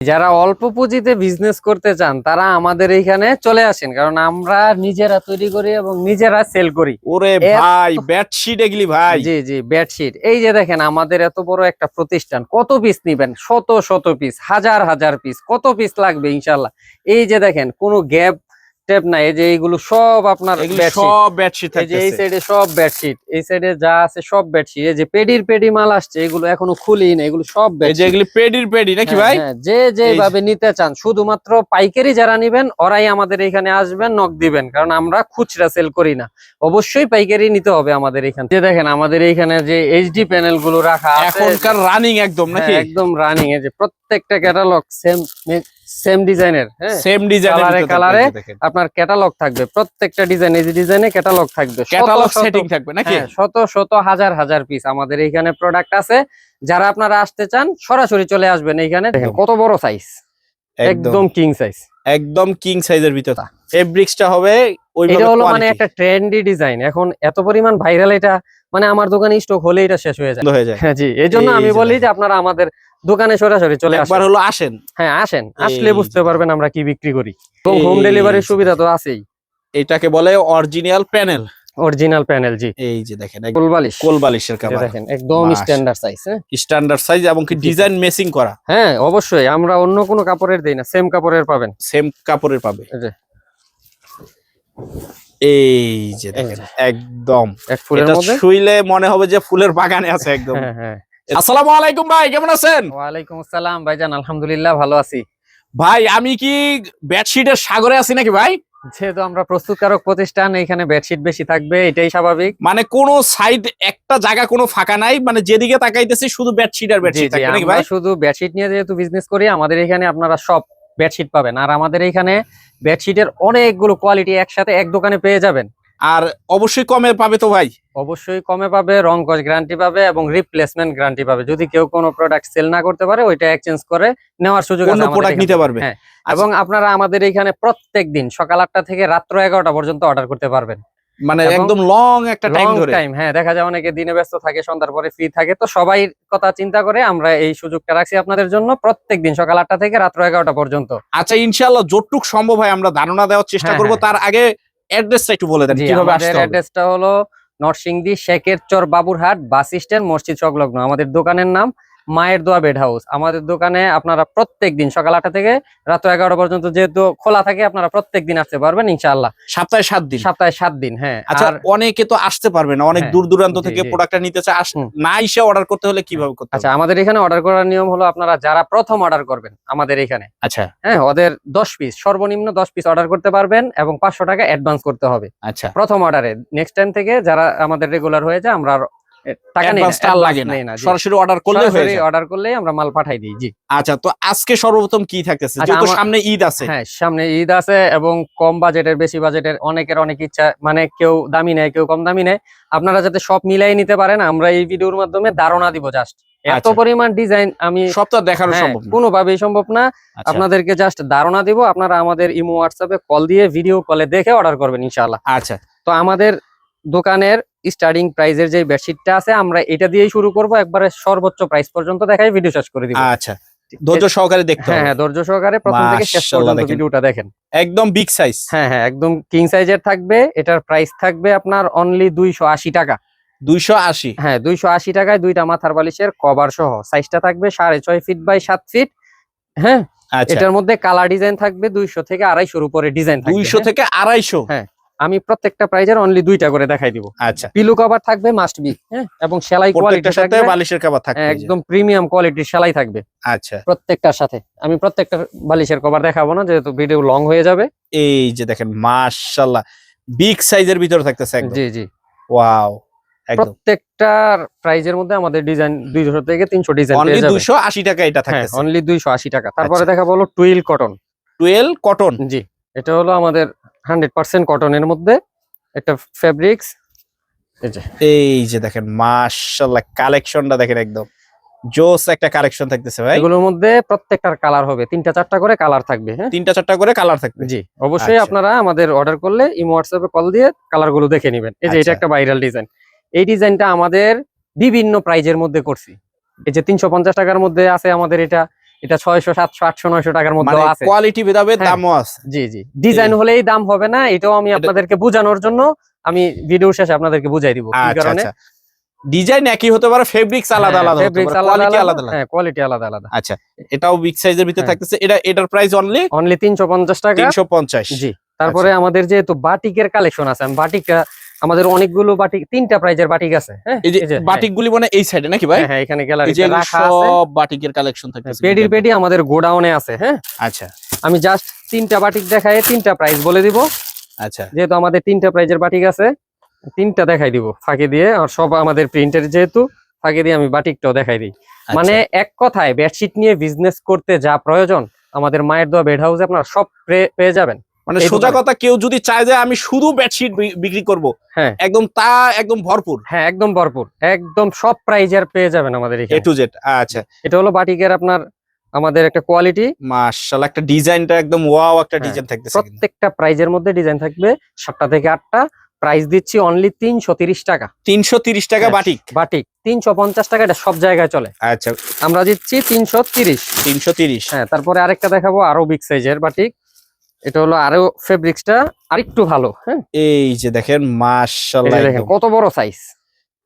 যারা অল্প পুঁজিতে বিজনেস করতে চান তারা আমাদের এইখানে চলে আসেন, কারণ আমরা নিজেরা তৈরি করি এবং নিজেরা সেল করি। ওরে ভাই বেডশিট এগুলি ভাই। জি জি বেডশিট। এই যে দেখেন আমাদের এত বড় একটা প্রতিষ্ঠান, কত পিস নিবেন? শত শত পিস, হাজার হাজার পিস, কত পিস লাগবে ইনশাল্লাহ। এই যে দেখেন কোনো গ্যাপ টেপ নাই, এই যে এইগুলো সব আপনার সব বেডশিট এই যে এই সাইডে সব বেডশিট, এই সাইডে যা আছে সব বেডশিট। এই যে পেডি মাল আসছে, এগুলো এখনো খুলি না, এগুলো সব বেডশিট। এগুলি পেডি নাকি ভাই? যে যেভাবে নিতে চান, শুধুমাত্র পাইকারি যারা নিবেন ওরাই আমাদের এখানে আসবেন, নক দিবেন, কারণ আমরা খুচরা সেল করি না। অবশ্যই পাইকারি নিতে হবে আমাদের এখানে। যে দেখেন আমাদের এইখানে যে এইচডি প্যানেল গুলো রাখা আছে এখনকার রানিং একদম নাকি? একদম রানিং। এই যে প্রত্যেকটা ক্যাটালগ সেম ডিজাইনের, সেম ডিজাইনের কালারে আপনার ক্যাটালগ থাকবে। প্রত্যেকটা ডিজাইন, এই যে ডিজাইনে ক্যাটালগ থাকবে, ক্যাটালগ সেটিং থাকবে নাকি? শত শত হাজার হাজার পিস আমাদের এইখানে প্রোডাক্ট আছে। যারা আপনারা আসতে চান সরাসরি চলে আসবেন এইখানে। দেখেন কত বড় সাইজ, একদম কিং সাইজ, একদম কিং সাইজের ভিতরে ফেব্রিক্সটা হবে এটা হলো মানে একটা ট্রেন্ডি ডিজাইন, এখন এত পরিমাণ ভাইরাল। এটা মানে আমার দোকানে স্টক হলে এটা শেষ হয়ে যায়। হ্যাঁ জি, এই জন্য আমি বলি যে আপনারা আমাদের দোকানে সরাসরি চলে আসেন। একবার হলো আসেন। হ্যাঁ আসেন, আসলে বুঝতে পারবেন আমরা কি বিক্রি করি। তো হোম ডেলিভারির সুবিধা তো আছেই। এটাকে বলে অরিজিনাল প্যানেল। অরিজিনাল প্যানেল, জি। এই যে দেখেন কোলবালিশের কভার দেখেন, একদম স্ট্যান্ডার্ড সাইজ। হ্যাঁ স্ট্যান্ডার্ড সাইজ এবং কি ডিজাইন ম্যাচিং করা। হ্যাঁ অবশ্যই, আমরা অন্য কোনো কাপড়ের দেই না, সেম কাপড়ের পাবেন, সেম কাপড়ের পাবে। এই যে দেখেন একদম এক ফুলের মধ্যে, শুইলে মনে হবে যে ফুলের বাগানে আছে একদম। হ্যাঁ। আসসালামু আলাইকুম ভাই, কেমন আছেন? ওয়ালাইকুম আসসালাম ভাইজান, আলহামদুলিল্লাহ ভালো আছি। ভাই আমি কি বেডশিটের সাগরে আছি নাকি ভাই? যেহেতু আমরা প্রস্তুতকারক প্রতিষ্ঠান, এখানে বেডশিট বেশি থাকবে, এটাই স্বাভাবিক। মানে কোন সাইড একটা জায়গা কোনো ফাঁকা নাই, মানে যেদিকে তাকাইতেছি শুধু বেডশিট আর বেডশিট থাকবে নাকি ভাই? শুধু বেডশিট নিয়ে যেহেতু বিজনেস করি, আমাদের এখানে আপনারা সব বেডশিট পাবেন। আর আমাদের এখানে বেডশিটের অনেকগুলো কোয়ালিটি একসাথে এক দোকানে পেয়ে যাবেন। আর অবশ্যই কমে পাবে তো ভাই? অবশ্যই কমে পাবে, রং কস গ্যারান্টি পাবে এবং রিপ্লেসমেন্ট গ্যারান্টি পাবে। যদি কেউ কোনো প্রোডাক্ট সেল না করতে পারে, ওইটা এক্সচেঞ্জ করে নেওয়ার সুযোগ আছে, অন্য প্রোডাক্ট নিতে পারবে। হ্যাঁ, এবং আপনারা আমাদের এখানে প্রত্যেক দিন সকাল 8টা থেকে রাত্র 11টা পর্যন্ত অর্ডার করতে পারবেন। মানে একদম লং একটা টাইম ধরে। হ্যাঁ, দেখা যায় অনেকে দিনে ব্যস্ত থাকে, সন্ধ্যার পরে ফ্রি থাকে, তো সবাই কথা চিন্তা করে আমরা এই সুযোগটা রাখছি আপনাদের জন্য, প্রত্যেক দিন সকাল 8টা থেকে রাত্র 11টা পর্যন্ত। আচ্ছা ইনশাআল্লাহ যতটুক সম্ভব হয় আমরা ধারণা দেওয়ার চেষ্টা করব। তার আগে অ্যাড্রেসটা একটু বলে দেন কিভাবে আসতে হবে। অ্যাড্রেসটা হলো নরসিংদী শেখের চর বাবুরহাট বাস স্ট্যান্ড, মসজিদ সংলগ্ন। আমাদের দোকানের নাম মায়ের দোয়া বেড হাউস। আমাদের দোকানে আপনারা প্রত্যেক দিন সকাল 8টা থেকে রাত 11টা পর্যন্ত যেহেতু খোলা থাকে, আপনারা প্রত্যেক দিন আসতে পারবেন ইনশাআল্লাহ। সপ্তাহে 7 দিন? সপ্তাহে 7 দিন, হ্যাঁ। আচ্ছা অনেকে তো আসতে পারবে না, অনেক দূর দূরান্ত থেকে প্রোডাক্টটা নিতে চায়, না এসে অর্ডার করতে হলে কিভাবে করতে হবে? আচ্ছা, আমাদের এখানে অর্ডার করার নিয়ম হলো, আপনারা যারা প্রথম অর্ডার করবেন আমাদের এখানে, আচ্ছা হ্যাঁ, ওদের 10 পিস, সর্বনিম্ন 10 পিস অর্ডার করতে পারবেন এবং 500 টাকা অ্যাডভান্স করতে হবে। আচ্ছা প্রথম অর্ডারে। নেক্সট টাইম থেকে যারা আমাদের রেগুলার হয়ে যায়, আমরা টাকা নেই না, সরাসরি অর্ডার করলে হয়ে যায়। অর্ডার করলেই আমরা মাল পাঠাই দিই, জি। আচ্ছা, তো আজকে সর্বপ্রথম কি থাকতেছে, যেহেতু সামনে ঈদ আছে? হ্যাঁ, সামনে ঈদ আছে এবং কম বাজেটের বেশি বাজেটের অনেকের অনেক ইচ্ছা, মানে কেউ দামি নেয়, কেউ কম দামি নেয়। আপনারা যাতে সব মিলাই নিতে পারেন, আমরা এই ভিডিওর মাধ্যমে ধারণা দিব। জাস্ট এত পরিমাণ ডিজাইন আমি সব তো দেখানো সম্ভব না, কোনোভাবেই সম্ভব না। আপনাদেরকে জাস্ট ধারণা দিব। আপনারা আমাদের ইমো হোয়াটসঅ্যাপে কল দিয়ে ভিডিও কলে দেখে অর্ডার করবেন ইনশাআল্লাহ। আচ্ছা, তো আমাদের দোকানের স্টার্টিং প্রাইসের যে বেডশিটটা আছে, আমরা এটা দিয়েই শুরু করব, একবারে সর্বোচ্চ প্রাইস পর্যন্ত দেখাই ভিডিও শেষ করে দিব। আচ্ছা, ধৈর্য সহকারে দেখতে হবে। হ্যাঁ, ধৈর্য সহকারে প্রথম থেকে শেষ পর্যন্ত ভিডিওটা দেখেন। একদম বিগ সাইজ। হ্যাঁ, একদম কিং সাইজের থাকবে। এটার প্রাইস থাকবে আপনার অনলি 280 টাকা। 280? হ্যাঁ, 280 টাকায় দুইটা মাথার বালিশের কভার সহ। সাইজটা থাকবে 6.5 ফিট বাই 7 ফিট। হ্যাঁ, এটার মধ্যে কালার ডিজাইন থাকবে 200 থেকে 250 উপরে ডিজাইন থাকবে। 200 থেকে 250? হ্যাঁ, আমি প্রত্যেকটা প্রাইজের অনলি 2টা করে দেখাই দিব। আচ্ছা, পিলো কভার থাকবে মাস্ট বি, হ্যাঁ, এবং সেলাই কোয়ালিটির সাথে বালিশের কভার থাকবে, একদম প্রিমিয়াম কোয়ালিটির সেলাই থাকবে। আচ্ছা, প্রত্যেকটার সাথে। আমি প্রত্যেকটা বালিশের কভার দেখাবো না, যেহেতু ভিডিও লং হয়ে যাবে। এই যে দেখেন মাশাআল্লাহ বিগ সাইজের ভিতরে থাকতেছে একদম। জি জি, ওয়াও। প্রত্যেকটার প্রাইজের মধ্যে আমাদের ডিজাইন 200 থেকে 300 ডিজাইন পেয়ে যাবেন। 280 টাকা এটা থাকতেছে, অনলি 280 টাকা। তারপরে দেখাবো হলো টুইল কটন। টুয়েল কটন? জি, এটা হলো আমাদের 100% কটনের মধ্যে একটা ফেব্রিক্স। এই যে দেখেন মাশাআল্লাহ কালেকশনটা দেখেন, একদম জোস একটা কালেকশন থাকতেছে ভাই। এগুলোর মধ্যে প্রত্যেকটার কালার হবে, 3টা-4টা করে কালার থাকবে। হ্যাঁ, 3টা-4টা করে কালার থাকবে, জি। অবশ্যই আপনারা আমাদের অর্ডার করলে ইমো হোয়াটসঅ্যাপে কল দিয়ে কালার গুলো দেখে নেবেন। এই যে এটা একটা ভাইরাল ডিজাইন। এই ডিজাইনটা আমাদের বিভিন্ন প্রাইজের মধ্যে করছি। এই যে 350 টাকার মধ্যে আছে আমাদের এটা, এটা 600 700 800 900 টাকার মধ্যে মানে আছে। কোয়ালিটি ভেদাভেদ হ্যাঁ। দামও আছে। জি জি, ডিজাইন হলেই দাম হবে না, এটাও আমি আপনাদেরকে বোঝানোর জন্য আমি ভিডিও শেষে আপনাদেরকে বুঝাই দিব কি আচ্ছা কারণে। আচ্ছা, ডিজাইন একই হতে পারে, ফেব্রিক্স আলাদা আলাদা হতে ফেব্রিক্স পারে, আলাদা কোয়ালিটি আলাদা, আলাদা আলাদা। হ্যাঁ কোয়ালিটি আলাদা আলাদা। আচ্ছা, এটাও বিগ সাইজের ভিতরে হ্যাঁ। থাকতেছে, এটার প্রাইস অনলি অনলি 350 টাকা। 350। জি, তারপরে আমাদের যেহেতু বাটিকের কালেকশন আছে, আমি বাটিকটা আমাদের অনেকগুলো বাটিক, 3টা প্রাইজের বাটিক আছে। হ্যাঁ, এই যে বাটিকগুলি মানে এই সাইডে নাকি ভাই? হ্যাঁ হ্যাঁ, এখানে এই যে গ্যালারিতে রাখা আছে সব বাটিকের কালেকশন থাকতেছে। পেডির পেডি আমাদের গোডাউনে আছে। হ্যাঁ, আচ্ছা আমি জাস্ট 3টা বাটিক দেখায় 3টা প্রাইস বলে দিব। আচ্ছা, যেহেতু আমাদের 3টা প্রাইজের বাটিক আছে, 3টা দেখাই দিব ফাঁকে দিয়ে, আর সব আমাদের প্রিন্টের যেহেতু ফাঁকে দিয়ে আমি বাটিকটাও দেখাই দিই। মানে এক কথায় বেডশিট নিয়ে বিজনেস করতে যা প্রয়োজন আমাদের মায়ের দোয়া বেড হাউসে আপনারা সব পেয়ে যাবেন। মানে এই সোজা দোকানে। কথা, কেউ যদি চায় যে আমি শুধু বেডশিট বিক্রি করব, হ্যাঁ একদম তা একদম ভরপুর, হ্যাঁ, একদম ভরপুর, একদম সব প্রাইজের পেয়ে যাবেন আমাদের এ এখানে। To Z. আচ্ছা, এটা হলো বাটিকের আপনার আমাদের একটা কোয়ালিটি। মাশাআল্লাহ, একটা ডিজাইনটা একদম ওয়াও একটা হ্যাঁ, ডিজাইন থাকতেছে কিন্তু। প্রত্যেকটা প্রাইজের মধ্যে ডিজাইন থাকবে 7টা থেকে 8টা। প্রাইস দিচ্ছি অনলি 330 টাকা। 330 টাকা হ্যাঁ, বাটিক। বাটিক 350 টাকা, এটা সব জায়গায় চলে। আচ্ছা, আমরা দিচ্ছি 330। 330। হ্যাঁ, তারপরে আরেকটা দেখাবো আরো বিগ সাইজের বাটিক। এটা হলো আরো ফেব্রিক্সটা আরেকটু ভালো। হ্যাঁ, এই যে দেখেন এই মাশাআল্লাহ, যে দেখেন একদম কত বড় সাইজ,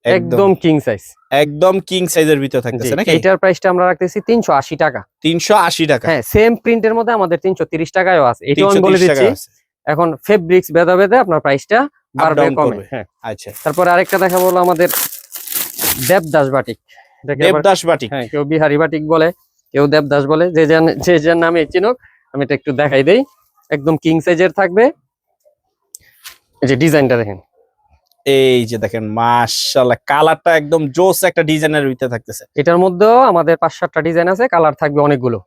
একদম কিং সাইজ। একদম কিং সাইজের ভিতরে জি, থাকতেছে নাকি? এইটার প্রাইসটা আমরা রাখতেছি 380 টাকা। 380 টাকা। হ্যাঁ, সেম প্রিন্টের মধ্যে আমাদের 330 টাকায়ও আছে, এটাও আমি বলে 330 টাকা দিচ্ছি। আছে। এখন ফেব্রিক্স ভেদা ভেদে আপনার প্রাইসটা বাড়বে down কমে। করবে। হ্যাঁ, আচ্ছা, তারপরে আরেকটা দেখাবো হলো আমাদের দেবদাস বাটিক। এটাকে আবার- দেবদাস বাটিক। হ্যাঁ, কেউ বিহারি বাটিক বলে, কেউ দেবদাস বলে, যে যার নামে চিনুক। আমি এটা একটু দেখাই দেই, একদম কিং সাইজের থাকবে। এই যে ডিজাইনটা দেখেন, এই যে দেখেন মাশাআল্লাহ, কালারটা একদম জোস একটা ডিজাইনের ভিতরে থাকতেছে। এটার মধ্যেও আমাদের 5-7টা ডিজাইন আছে, কালার থাকবে অনেকগুলো।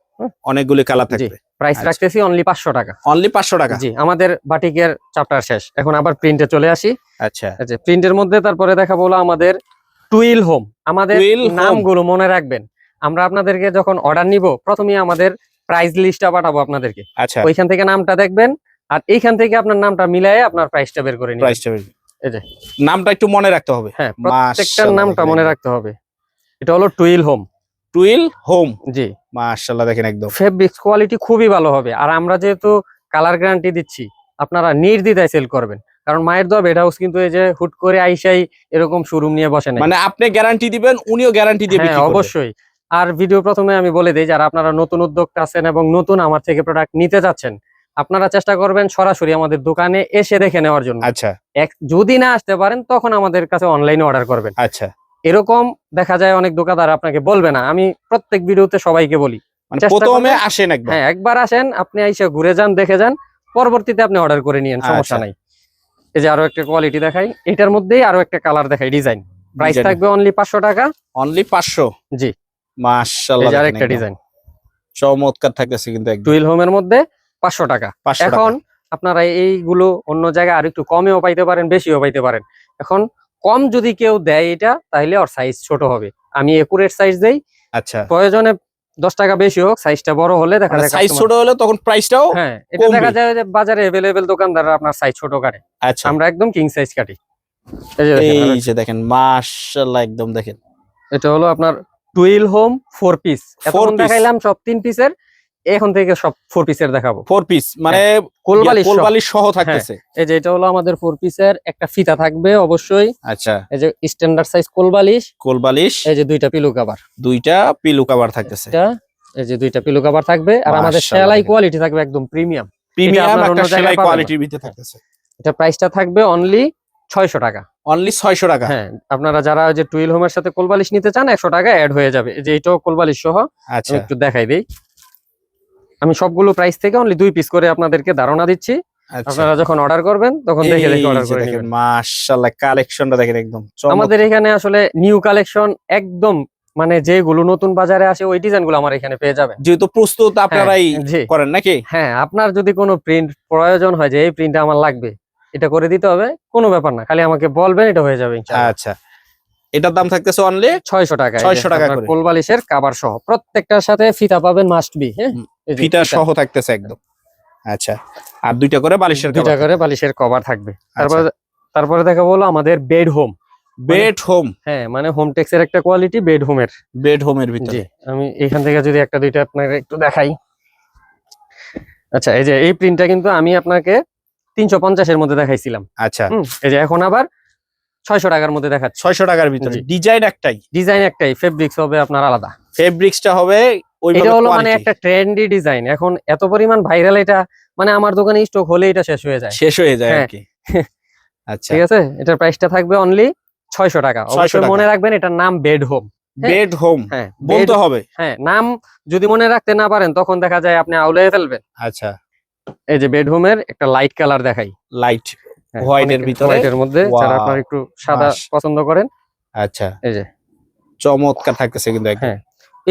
অনেকগুলি কালার জি, থাকবে। প্রাইস আচ্ছা। রাখতেছি অনলি 500 টাকা। অনলি 500 টাকা। জি, আমাদের বাটিকের চ্যাপ্টার শেষ, এখন আবার প্রিন্টে চলে আসি। আচ্ছা, আচ্ছা, প্রিন্টের মধ্যে তারপরে দেখাবো হলো আমাদের টুইল হোম। আমাদের টুইল হোম। নামগুলো মনে রাখবেন, আমরা আপনাদেরকে যখন অর্ডার নিব প্রথমেই আমাদের প্রাইস লিস্টটা পাঠাবো আপনাদেরকে, আচ্ছা, ওইখান থেকে নামটা দেখবেন, আর এইখান থেকে আপনার নামটা মিলাই আপনার প্রাইসটা বের করে নিবেন। প্রাইসটা এই যে নামটা একটু মনে রাখতে হবে। হ্যাঁ, প্রত্যেকটার মাশাআল্লাহ, নামটা দেখেন মনে একদম। রাখতে হবে। এটা হলো টুইল হোম। টুইল হোম। জি, মাশাআল্লাহ, দেখেন একদম ফেব্রিক্স কোয়ালিটি খুবই ভালো হবে, আর আমরা যেহেতু কালার গ্যারান্টি দিচ্ছি আপনারা নির্দ্বিধায় সেল করবেন। কারণ মায়ের দোয়া বেড হাউস কিন্তু এই যে হুট করে আইসাই এরকম শোরুম নিয়ে বসে নাই। মানে আপনি গ্যারান্টি দিবেন, উনিও গ্যারান্টি দিয়ে হ্যাঁ, বিক্রি করবে। অবশ্যই। আর ভিডিও প্রথমে আমি বলে দিই, যারা আপনারা নতুন উদ্যোক্তা আছেন এবং নতুন আমার থেকে প্রোডাক্ট নিতে যাচ্ছেন, আপনারা চেষ্টা করবেন সরাসরি আমাদের দোকানে এসে দেখে নেওয়ার জন্য। আচ্ছা যদি না আসতে পারেন তখন আমাদের কাছে অনলাইনে অর্ডার করবেন। আচ্ছা, এরকম দেখা যায় অনেক দোকানদার আপনাকে বলবে না, আমি প্রত্যেক ভিডিওতে সবাইকে বলি মানে চেষ্টা প্রথমে করবেন। আসেন একবার। হ্যাঁ, একবার আসেন, আপনি আইসা ঘুরে যান, দেখে যান, পরবর্তীতে আপনি অর্ডার করে নিয়েন, সমস্যা আচ্ছা। নাই। এই যে আরো একটা কোয়ালিটি দেখাই, এটার মধ্যেই আরো একটা কালার দেখাই, ডিজাইন। Price Design। থাকবে অনলি 500 টাকা। অনলি 500। জি, এই মাশাআল্লাহ, যে দেখেন আরেকটা একদম ডিজাইন চমৎকার থাকতেছে কিন্তু একদম। টুইল হোমের মধ্যে 500 টাকা। 500 এখন টাকা। আপনারা এইগুলো অন্য জায়গায় আর একটু কমেও পাইতে পারেন, বেশিও পাইতে পারেন। এখন কম যদি কেউ দেয় এটা, তাহলে ওর সাইজ ছোট হবে। আমি একুরেট সাইজ দেই, আচ্ছা, প্রয়োজনে 10 টাকা বেশি হোক, সাইজটা বড় হলে দেখা যায় সাইজ customer- ছোট হলে তখন প্রাইসটাও। হ্যাঁ, এটা কমবে। দেখা যায় যে বাজারে अवेलेबल দোকানদাররা আপনার সাইজ ছোট কাটে, আচ্ছা, আমরা একদম কিং সাইজ কাটি। এই যে দেখেন, এই যে দেখেন মাশাআল্লাহ, একদম দেখেন। এটা হলো আপনার টুইল হোম 4 পিস। এতক্ষণ piece। দেখাইলাম সব 3 পিসের, এখন থেকে সব 4 পিসের দেখাবো। 4 পিস মানে কোলবালিশ সহ। কোলবালিশ সহ থাকতেছে। এই যে এটা হলো আমাদের 4 পিসের, একটা ফিতা থাকবে অবশ্যই। আচ্ছা, এই যে স্ট্যান্ডার্ড সাইজ কোলবালিশ, কোলবালিশ, এই যে 2টা পিলো কভার, 2টা পিলো কভার থাকতেছে। এটা এই যে 2টা পিলো কভার থাকবে, আর আমাদের মাশাআল্লাহ, সেলাই দেখেন। কোয়ালিটি থাকবে একদম প্রিমিয়াম। প্রিমিয়াম আপনার একটা অন্য জায়গায় সেলাই পাবেন না। কোয়ালিটির ভিতরে থাকতেছে। এটা প্রাইসটা থাকবে অনলি 600 টাকা। অনলি 600 টাকা। হ্যাঁ, আপনারা যারা ওই যে টুইল হোমের সাথে কোলবালিশ নিতে চান 100 টাকা অ্যাড হয়ে যাবে। এই যে এটাও কোলবালিশ সহ। আচ্ছা, আমি একটু দেখাই দেই, আমি সবগুলো প্রাইস থেকে অনলি 2 পিস করে আপনাদেরকে ধারণা দিচ্ছি। আচ্ছা। আপনারা যখন অর্ডার করবেন তখন দেখে দেখে অর্ডার করে দেখেন নেবেন। মাশাআল্লাহ, কালেকশনটা দেখেন একদম চমৎকার। আমাদের এখানে আসলে নিউ কালেকশন একদম, মানে যেগুলো নতুন বাজারে আসে ওই ডিজাইনগুলো আমার এখানে পেয়ে যাবেন। যেহেতু প্রস্তুত আপনারাই জি, করেন নাকি? হ্যাঁ, আপনার যদি কোনো প্রিন্ট প্রয়োজন হয় যে এই প্রিন্টটা আমার লাগবে, এটা করে দিতে হবে, কোনো ব্যাপার না, খালি আমাকে বলবেন, এটা হয়ে যাবে ইনশাআল্লাহ। আচ্ছা, এটার দাম থাকতেছে অনলি 600 টাকা। 600 টাকা করে। কোলবালিশের কভার সহ, প্রত্যেকটার সাথে ফিতা পাবেন, মাস্ট বি। হ্যাঁ, এই যে ফিতা সহ থাকতেছে একদম। আচ্ছা, আর 2টা করে বালিশের 2টা কভার। করে বালিশের কভার থাকবে। তারপরে দেখাবো হলো আমাদের বেড হোম। বেড হোম, হ্যাঁ মানে হোম টেক্সের একটা কোয়ালিটি বেড হোমের। বেড হোমের ভিতরে। জি আমি এখান থেকে যদি একটা দুইটা আপনাকে একটু দেখাই। আচ্ছা এই যে এই প্রিন্টটা কিন্তু আমি আপনাকে 350-এর মধ্যে দেখাইছিলাম। আচ্ছা এই যে এখন আবার 600 টাকার মধ্যে দেখাচ্ছি। 600 টাকার ভিতরে, জি। ডিজাইন একটাই, ডিজাইন একটাই, ফেব্রিক্স হবে আপনার আলাদা। ফেব্রিক্সটা হবে এটা ওইভাবে হলো মানে কোয়ালিটি একটা ট্রেন্ডি ডিজাইন, এখন এত পরিমাণ ভাইরাল এটা, মানে আমার দোকানে স্টক হলে এটা শেষ হয়ে যায়। শেষ হয়ে যায় আর হ্যাঁ। কি। আচ্ছা ঠিক আছে, এটার প্রাইসটা থাকবে অনলি 600 টাকা। 600 অবশ্যই টাকা। মনে রাখবেন এটার নাম বেড হোম। বেড হোম হ্যাঁ বলতে হবে। হ্যাঁ নাম যদি মনে রাখতে না পারেন তখন দেখা যায় আপনি আউলিয়ে ফেলবেন। আচ্ছা এই যে বেড হোমের একটা লাইট কালার দেখাই, লাইট হোয়াইটের ভিতরে, হোয়াইটের মধ্যে, যারা Wow, আপনারা একটু সাদা মাশ। পছন্দ করেন। আচ্ছা এই যে চমৎকার থাকতেছে কিন্তু একদম। হ্যাঁ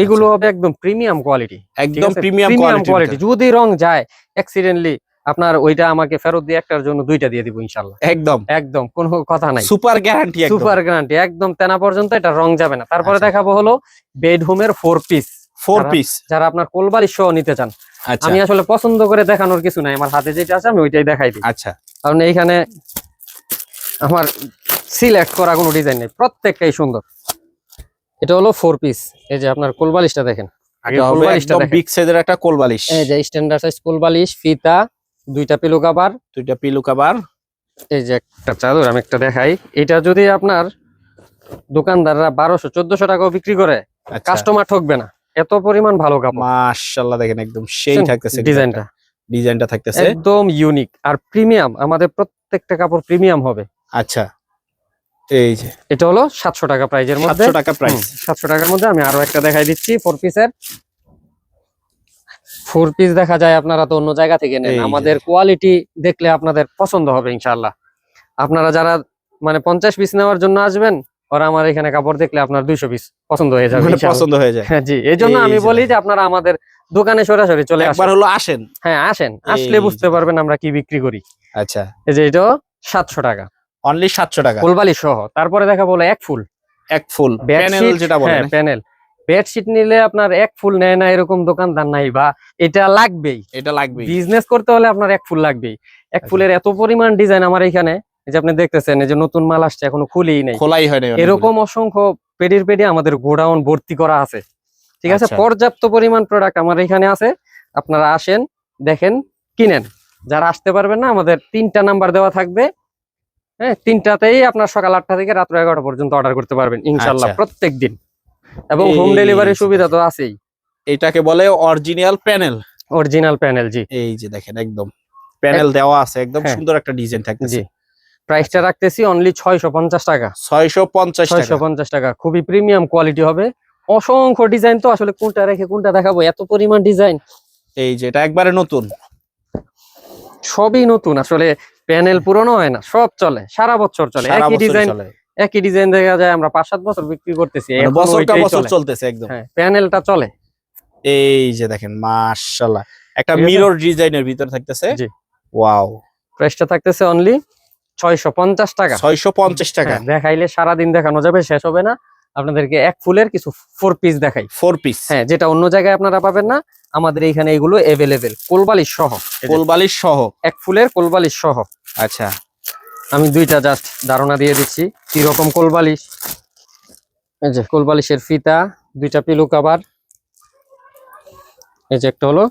এগুলো হবে একদম প্রিমিয়াম কোয়ালিটি, একদম প্রিমিয়াম কোয়ালিটি। কোয়ালিটি। যদি রং যায় অ্যাক্সিডেন্টলি আপনার ওইটা আমাকে ফেরত দিয়ে একটার জন্য দুইটা দিয়ে দিব ইনশাআল্লাহ। একদম একদম কোনো কথা নাই, সুপার গ্যারান্টি, একদম সুপার গ্যারান্টি, একদম তেনা পর্যন্ত এটা রং যাবে না। তারপরে আচ্ছা। দেখাবো হলো বেড হোমের 4 পিস, 4 পিস। যারা আপনার কোলবালিশ সহ নিতে চান। আচ্ছা আমি আসলে পছন্দ করে দেখানোর কিছু নাই, আমার হাতে যেটা আছে আমি ওইটাই দেখাই দিই। আচ্ছা কারণ এইখানে আমার সিলেক্ট করা কোনো ডিজাইন নেই, প্রত্যেকটাই সুন্দর। এটা হলো 4 পিস। এই যে আপনার কোলবালিশটা দেখেন, আগে এটা হবে কোলবালিশটা একদম দেখেন। বিগ সাইজের একটা কোলবালিশ। এই যে স্ট্যান্ডার্ড সাইজ কোলবালিশ, ফিতা, দুইটা পিলো কভার, দুইটা পিলো কভার। এই যে একটা চাদর আমি একটা দেখাই। এটা যদি আপনার দোকানদাররা 1200-1400 টাকাও বিক্রি করে, আচ্ছা কাস্টমার ঠকবে না, এত পরিমাণ ভালো কাপড়। মাশাআল্লাহ দেখেন একদম সেই থাকতেছে ডিজাইনটা, ডিজাইনটা থাকতেছে একদম ইউনিক আর প্রিমিয়াম। আমাদের প্রত্যেকটা কাপড় প্রিমিয়াম হবে। আচ্ছা এই যে এটা হলো 700 টাকা প্রাইজের মধ্যে। 700 টাকা প্রাইস। 700 টাকার মধ্যে আমি আরো একটা দেখাই দিচ্ছি 4 পিসের। 4 পিস দেখা যায় আপনারা তো অন্য জায়গা থেকে নেন, এই যে। আমাদের কোয়ালিটি দেখলে আপনাদের পছন্দ হবে ইনশাআল্লাহ। আপনারা যারা মানে 50 পিস নেওয়ার জন্য আসবেন, ওরা আমার এখানে কাপড় দেখলে আপনার 200 পিস পছন্দ হয়ে যাবে মানে ইনশাআল্লাহ। পছন্দ হয়ে যায়। হ্যাঁ জি, এই জন্য এই আমি যে বলি দেখেন। যে আপনারা আমাদের দোকানে সরাসরি চলে একবার আসেন। হলো আসেন। হ্যাঁ আসেন, আসলে এই বুঝতে যে। পারবেন আমরা কি বিক্রি করি। আচ্ছা এই যে এটা 700 টাকা অনলি 700 টাকা ফুলবালি সহ। তারপরে দেখা বলে এক ফুল এক ফুল প্যানেল বেডশিট, যেটা বলেন। হ্যাঁ প্যানেল বেডশিট নিলে আপনার এক ফুল নেয় না এরকম দোকানদার নাই, বা এটা লাগবেই। এটা লাগবে। বিজনেস করতে হলে আপনার এক ফুল লাগবেই। এক আচ্ছা। ফুলের এত পরিমাণ ডিজাইন আমার এখানে, এই যে আপনি দেখতেছেন, এই যে নতুন মাল আসছে এখনো খুলেই নাই, খোলাই হয় না এরকম অসংখ্য পেডির পেডি আমাদের গোডাউন ভর্তি করা আছে। ঠিক আছে, আচ্ছা। পর্যাপ্ত পরিমাণ প্রোডাক্ট আমার এখানে আছে। আপনারা আসেন, দেখেন, কিনেন। যারা আসতে পারবেন না, আমাদের 3টা নাম্বার দেওয়া থাকবে। হ্যাঁ 3টাতেই আপনার সকাল 8টা থেকে রাত 11টা পর্যন্ত অর্ডার করতে পারবেন ইনশাল্লাহ আচ্ছা। প্রত্যেক দিন। এবং হোম এই ডেলিভারির যে সুবিধা তো আছেই। এটাকে বলে অরিজিনাল প্যানেল। অরিজিনাল প্যানেল, জি এই যে দেখেন একদম প্যানেল দেওয়া আছে, একদম হ্যাঁ। সুন্দর একটা ডিজাইন থাকতেছে। জি প্রাইসটা রাখতেছি অনলি 650 টাকা। 650 টাকা। 650 টাকা, খুবই প্রিমিয়াম কোয়ালিটি হবে। অসংখ্য ডিজাইন, তো আসলে কোনটা রেখে কোনটা দেখাবো, এত পরিমাণ ডিজাইন। এই যে এটা একবারে নতুন, সবই নতুন। আসলে প্যানেল পুরনো হয় না, সব চলে, সারা বছর চলে। সারা একই বছর ডিজাইন, চলে। একই ডিজাইন দেখা যায় আমরা 5-7 বছর বিক্রি করতেছি, মানে এখনো বছরটা ওইটাই বছর চলে। চলতেছে একদম। হ্যাঁ প্যানেলটা চলে। এই যে দেখেন মাশাআল্লাহ একটা ঠিক আছে? মিরর ডিজাইনের ভিতর থাকতেছে। জি ওয়াও প্রাইসটা থাকতেছে অনলি 650 টাকা। 650 টাকা। হ্যাঁ, দেখাইলে সারাদিন দেখানো যাবে, শেষ হবে না। আপনাদেরকে এক ফুলের কিছু 4 পিস দেখাই। 4 পিস। হ্যাঁ যেটা অন্য জায়গায় আপনারা পাবেন না, আমাদের এইখানে এগুলো এভেলেবেল, কোলবালিশ সহ। এই যে, কোলবালিশ সহ। এক ফুলের কোলবালিশ সহ। আচ্ছা আমি দুইটা জাস্ট ধারণা দিয়ে দিচ্ছি কি রকম কোলবালিশ। এই যে কোলবালিশের ফিতা, দুইটা পিলো কভার, এই যে একটা হলো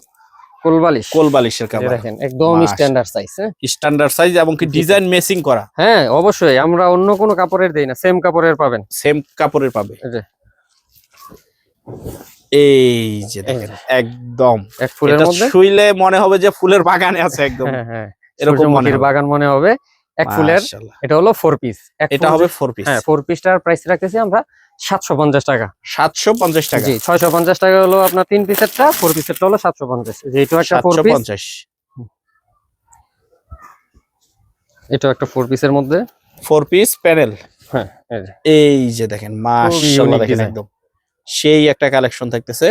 কোলবালিশ। কোলবালিশের এই যে কভার দেখেন একদম মাশাআল্লাহ। Standard size. হ্যাঁ স্ট্যান্ডার্ড সাইজ এবং কি ডিজাইন ম্যাচিং করা। হ্যাঁ অবশ্যই, আমরা অন্য কোনো কাপড়ের দেই না, সেম কাপড়ের পাবেন। সেম কাপড়ের পাবে। এই যে এই যে দেখেন একদম এক ফুলের এটা মধ্যে, শুইলে মনে হবে যে ফুলের বাগানে আছে একদম। হ্যাঁ হ্যাঁ এরকম মনে সূর্যমুখীর হবে। বাগান মনে হবে। এক ফুলের, মাশাআল্লাহ। এটা হলো 4 পিস। এটা হবে 4 পিস। হ্যাঁ 4 পিসটার প্রাইস রাখতেছি আমরা 750 টাকা। 750 টাকা। জি 650 টাকা হলো আপনার 3 পিসেরটা, 4 পিসেরটা হলো 750। যে এটা একটা 4 পিস, 750। এটা একটা 4 পিসের মধ্যে। 4 পিস প্যানেল। হ্যাঁ এই যে এই যে দেখেন মাশাআল্লাহ unique দেখেন design। একদম সেই একটা কালেকশন থাকতেছে।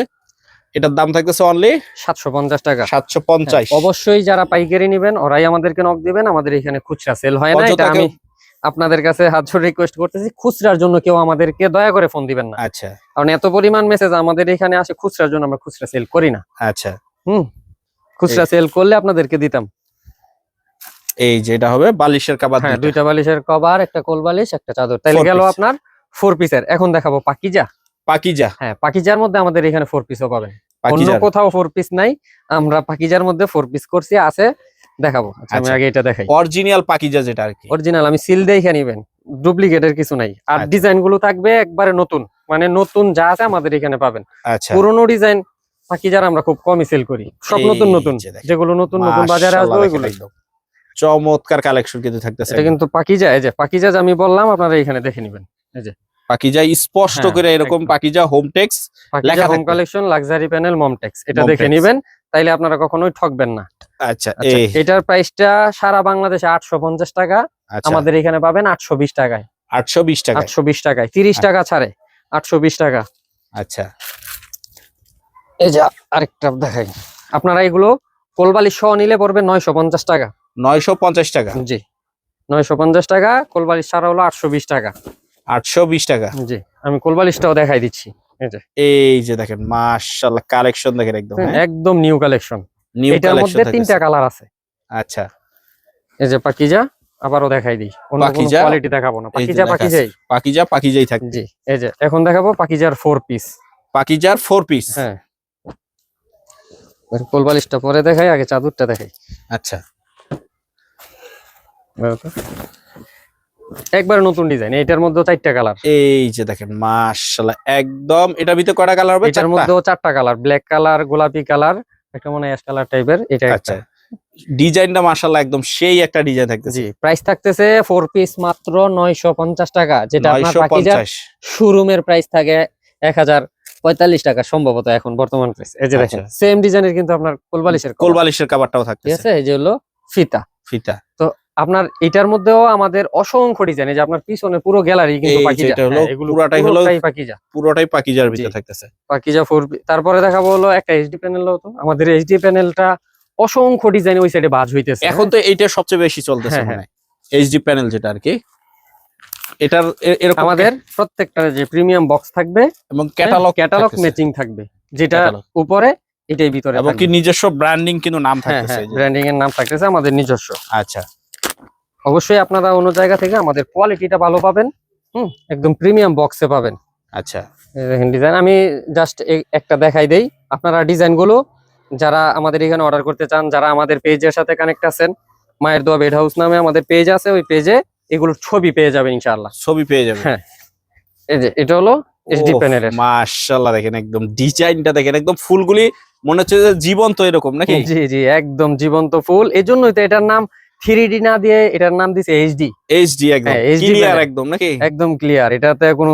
এটার দাম থাকতেছে অনলি 750 টাকা। 750। অবশ্যই যারা পাইকারি নেবেন ওরাই আমাদেরকে নক দিবেন, আমাদের এখানে খুচরা সেল হয় না। এটা অযথা আমি কেউ- আপনাদের কাছে হাত জোড়ে রিকোয়েস্ট করতেছি, খুচরার জন্য কেউ আমাদেরকে দয়া করে ফোন দিবেন না। আচ্ছা কারণ এত পরিমাণ মেসেজ আমাদের এখানে আসে, খুচরার জন্য আমরা খুচরা সেল করি না। আচ্ছা খুচরা সেল করলে আপনাদেরকে দিতাম। এই যে এটা হবে বালিশের কভার হ্যাঁ, দুইটা। দুইটা বালিশের কভার, একটা কোল বালিশ, একটা চাদর, তাইলে Four গেল piece। আপনার 4 পিসের। এখন দেখাবো পাকিজা। পাকিজা। হ্যাঁ, পাকিজার মধ্যে আমাদের এখানে 4 পিসও পাবেন, অন্য পাকিজার কোথাও 4 পিস নাই, আমরা পাকিজার মধ্যে 4 পিস করছি, আছে দেখাবো। আচ্ছা, আমি আচ্ছা। আগে এটা দেখাই। অরিজিনাল পাকিজা যেটা আর কি। অরিজিনাল, আমি সিল দেখে নিবেন, ডুপ্লিকেটের কিছু নাই। আর আচ্ছা। ডিজাইন গুলো থাকবে একবারে নতুন, মানে নতুন যা আছে আমাদের এখানে পাবেন। আচ্ছা, পুরোনো ডিজাইন পাকিজার আমরা খুব কমই সেল করি, সব এই নতুন নতুন, যে দেখেন, যেগুলো নতুন নতুন বাজারে আসবে মাশাআল্লাহ ওইগুলো। দেখেন একদম চমৎকার কালেকশন কিন্তু থাকতেছে। এটা কিন্তু পাকিজা, এই যে পাকিজা যে আমি বললাম, আপনারা এখানে দেখে নিবেন। এই যে পাকিজা স্পষ্ট হ্যাঁ, করে এরকম একদম। পাকিজা হোমটেক্স পাকিজা লেখা হোম থাকবে। কালেকশন লাক্সারি প্যানেল মমটেক্স, এটা Momtex। দেখে নিবেন, তাইলে আপনারা কখনোই ঠকবেন না। আচ্ছা, আচ্ছা, এই এটার প্রাইসটা সারা বাংলাদেশে 850 টাকা, আচ্ছা আমাদের এখানে পাবেন 820 টাকায়। 820 টাকা। 820 টাকায় 30 টাকা ছাড়ে, 820 টাকা। আচ্ছা, এই যে আরেকটা দেখাই, আপনারা এগুলো কোলবালি সহ নিলে পড়বে 950 টাকা। 950 টাকা। জি, 950 টাকা। কোলবালিশ ছাড়া হলো 820 টাকা। 820 টাকা। জি, আমি কোলবালিশটাও দেখাই দিচ্ছি। এই যে দেখেন মাশাআল্লাহ কালেকশন দেখেন একদম একদম নিউ কালেকশন। নিউ এটার কালেকশন মধ্যে 3টা কালার আছে। আচ্ছা, এই যে পাকিজা, আবারও দেখাই দিই, অন্য কোনো পাকিজা, কোয়ালিটি দেখাবো না, এই যে পাকিজা লেখা আছে, পাকিজাই। পাকিজাই থাকবে। জি, এই যে এখন দেখাবো পাকিজার 4 পিস। পাকিজার 4 পিস। হ্যাঁ, কোলবালিশটা পরে দেখাই, আগে চাদরটা দেখাই। আচ্ছা, একবার নতুন ডিজাইন, এটার মধ্যে 4টা কালার। এই যে দেখেন মাশাআল্লাহ একদম এটার ভিতরে কয়টা কালার হবে? এটার 4টা। মধ্যেও 4টা কালার, ব্ল্যাক কালার, গোলাপি কালার, একটা মনে হয় অ্যাশ কালার টাইপের, এটা একটা। আচ্ছা, ডিজাইনটা মাশাআল্লাহ একদম সেই একটা ডিজাইন থাকতেছে। জি, প্রাইস থাকতেছে 4 পিস মাত্র 950 টাকা, যেটা আপনার পাকিজা 950। শোরুমের প্রাইস থাকে 1045 টাকা সম্ভবত এখন বর্তমান প্রাইস। এই যে দেখেন আচ্ছা। সেম ডিজাইনের কিন্তু আপনার কোলবালিশের cover, কোলবালিশের কভারটাও ঠিক থাকতেছে। আছে? এই যে হলো ফিতা। ফিতা। আপনার এটার মধ্যেও আমাদের অসংখ্য ডিজাইন, এই যে আপনার পিছনে পুরো গ্যালারি কিন্তু এই যে পাকিজা। এটা হলো হ্যাঁ, এগুলো পুরাটাই হলো পাকিজা। পুরোটাই পাকিজার ভিতরে জি। থাকতেছে। পাকিজা 4 তারপরে দেখাবো হলো একটা এইচডি প্যানেল। তো আমাদের এইচডি প্যানেলটা অসংখ্য ডিজাইন ওই সাইডে বাজ হইতেছে। এখন তো এইটা সবচেয়ে বেশি চলতেছে হ্যাঁ, মনে হয়, এইচডি প্যানেল যেটা আর কি। এটার এরকম আমাদের প্রত্যেকটা যে প্রিমিয়াম বক্স থাকবে এবং ক্যাটালগ থাকতেছে। ম্যাচিং থাকবে, যেটা Catalog। উপরে এটাই ভিতরে এবং কি নিজস্ব ব্র্যান্ডিং কিন্তু নাম হ্যাঁ, থাকতেছে এই যে। ব্র্যান্ডিং এর নাম থাকতেছে আমাদের নিজস্ব। আচ্ছা, অবশ্যই আপনারা অন্য জায়গা থেকে আমাদের কোয়ালিটিটা ভালো পাবেন, একদম প্রিমিয়াম বক্সে পাবেন। আচ্ছা, এই দেখেন ডিজাইন, আমি জাস্ট একটা দেখাই দেই, আপনারা ডিজাইন গুলো যারা আমাদের এখানে অর্ডার করতে চান, যারা আমাদের পেজের সাথে কানেক্ট আছেন, মায়ের দোয়া বেড হাউস নামে আমাদের পেজ আছে, ওই পেজে এগুলোর ছবি পেয়ে যাবেন ইনশাআল্লাহ। ছবি পেয়ে যাবে। হ্যাঁ, এই যে এটা হলো এইচডি প্যানেলের। মাশাআল্লাহ দেখেন একদম ডিজাইনটা দেখেন একদম ফুলগুলি মনে হচ্ছে যে জীবন্ত এরকম নাকি? জি জি, একদম জীবন্ত ফুল, এজন্যই তো এটার নাম 3D না দিয়ে এটার নাম দিছে এইচডি। এইচডি একদম হ্যাঁ, HD ক্লিয়ার প্যানেল। একদম নাকি? একদম ক্লিয়ার, এটাতে কোনো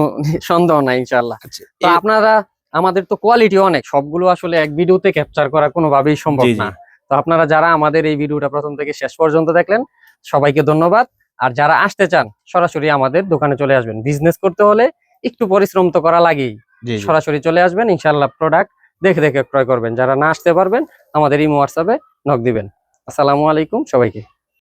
সন্দেহ নাই ইনশাআল্লাহ। আচ্ছা, তো আপনারা, আমাদের তো কোয়ালিটি অনেক, সবগুলো আসলে এক ভিডিওতে ক্যাপচার করা কোনোভাবেই সম্ভব জি, জি। না। তো আপনারা যারা আমাদের এই ভিডিওটা প্রথম থেকে শেষ পর্যন্ত দেখলেন, সবাইকে ধন্যবাদ। আর যারা আসতে চান সরাসরি আমাদের দোকানে চলে আসবেন, বিজনেস করতে হলে একটু পরিশ্রম তো করা লাগেই, জি, জি। সরাসরি চলে আসবেন ইনশাআল্লাহ, প্রোডাক্ট দেখে দেখে ক্রয় করবেন। যারা না আসতে পারবেন আমাদের ইমো হোয়াটসঅ্যাপে নক দিবেন। আসসালামু আলাইকুম সবাইকে।